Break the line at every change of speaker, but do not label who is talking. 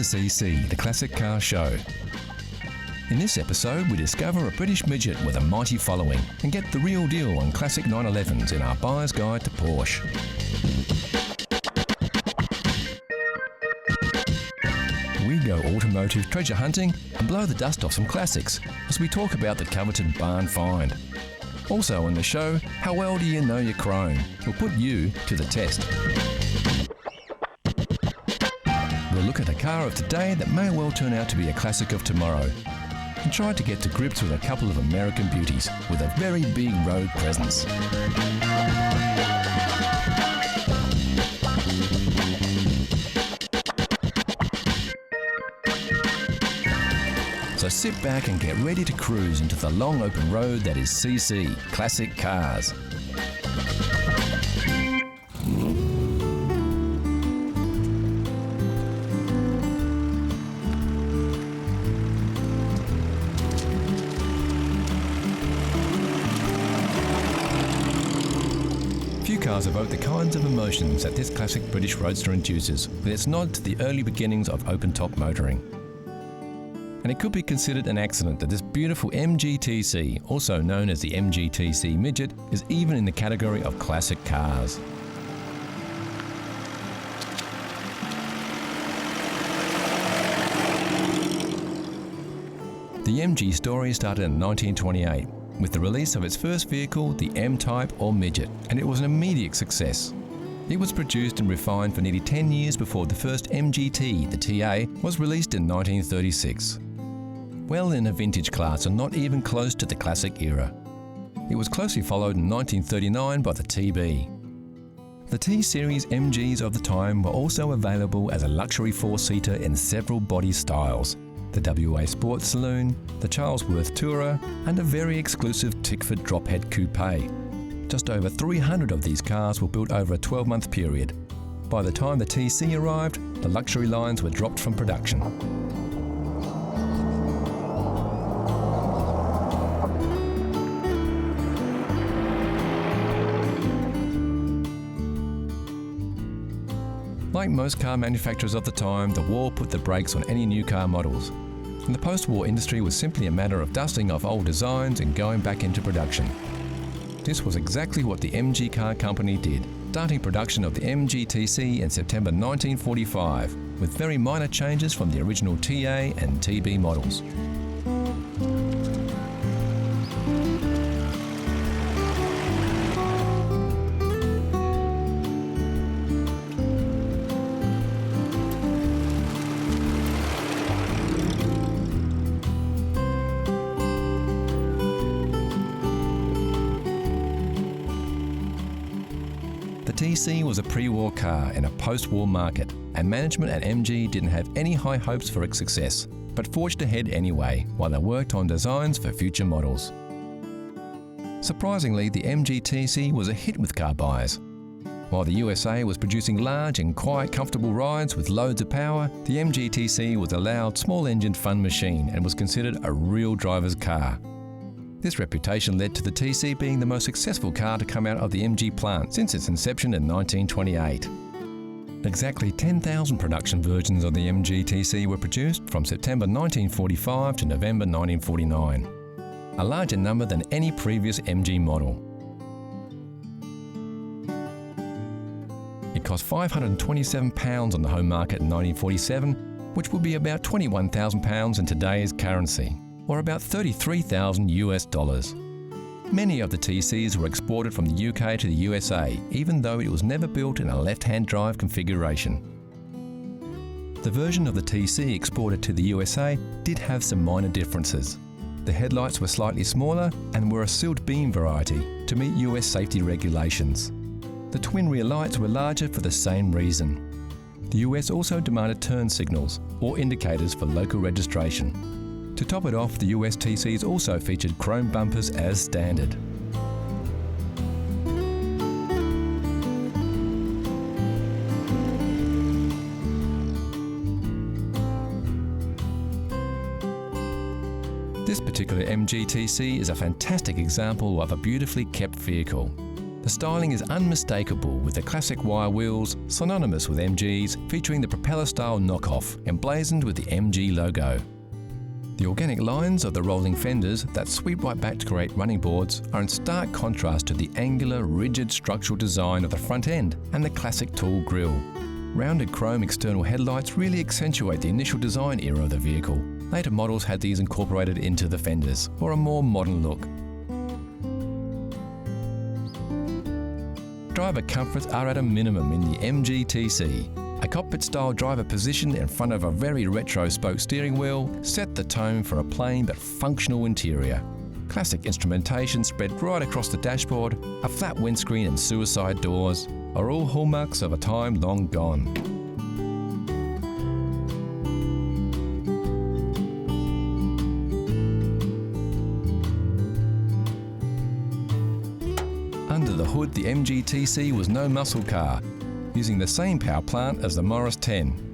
CC, the Classic Car Show. In this episode, we discover a British midget with a mighty following and get the real deal on classic 911s in our Buyer's Guide to Porsche. We go automotive treasure hunting and blow the dust off some classics as we talk about the coveted barn find. Also on the show, how well do you know your chrome? We'll put you to the test. We'll look at a car of today that may well turn out to be a classic of tomorrow, and try to get to grips with a couple of American beauties with a very big road presence. So sit back and get ready to cruise into the long open road that is CC, Classic Cars. Few cars evoke the kinds of emotions that this classic British roadster induces, with its nod to the early beginnings of open-top motoring. And it could be considered an accident that this beautiful MGTC, also known as the MGTC Midget, is even in the category of classic cars. The MG story started in 1928 with the release of its first vehicle, the M-Type or Midget, and it was an immediate success. It was produced and refined for nearly 10 years before the first MGT, the TA, was released in 1936. Well in a vintage class and not even close to the classic era. It was closely followed in 1939 by the TB. The T-Series MGs of the time were also available as a luxury four-seater in several body styles: the WA Sport Saloon, the Charlesworth Tourer, and a very exclusive Tickford Drophead Coupe. Just over 300 of these cars were built over a 12-month period. By the time the TC arrived, the luxury lines were dropped from production. Like most car manufacturers of the time, the war put the brakes on any new car models, and the post-war industry was simply a matter of dusting off old designs and going back into production. This was exactly what the MG Car Company did, starting production of the MGTC in September 1945, with very minor changes from the original TA and TB models. The TC was a pre-war car in a post-war market, and management at MG didn't have any high hopes for its success, but forged ahead anyway while they worked on designs for future models. Surprisingly, the MGTC was a hit with car buyers. While the USA was producing large and quiet, comfortable rides with loads of power, the MGTC was a loud, small-engined fun machine and was considered a real driver's car. This reputation led to the TC being the most successful car to come out of the MG plant since its inception in 1928. Exactly 10,000 production versions of the MG TC were produced from September 1945 to November 1949, a larger number than any previous MG model. It cost £527 on the home market in 1947, which would be about £21,000 in today's currency, or about $33,000 US. Many of the TCs were exported from the UK to the USA, even though it was never built in a left-hand drive configuration. The version of the TC exported to the USA did have some minor differences. The headlights were slightly smaller and were a sealed beam variety to meet US safety regulations. The twin rear lights were larger for the same reason. The US also demanded turn signals or indicators for local registration. To top it off, the US TCs also featured chrome bumpers as standard. This particular MG TC is a fantastic example of a beautifully kept vehicle. The The styling is unmistakable, with the classic wire wheels, synonymous with MGs, featuring the propeller-style knockoff, emblazoned with the MG logo. The organic lines of the rolling fenders that sweep right back to create running boards are in stark contrast to the angular, rigid structural design of the front end and the classic tool grille. Rounded chrome external headlights really accentuate the initial design era of the vehicle. Later models had these incorporated into the fenders for a more modern look. Driver comforts are at a minimum in the MG-TC. A cockpit-style driver position in front of a very retro spoke steering wheel set the tone for a plain but functional interior. Classic instrumentation spread right across the dashboard, a flat windscreen and suicide doors are all hallmarks of a time long gone. Under the hood, the MG-TC was no muscle car, using the same power plant as the Morris 10.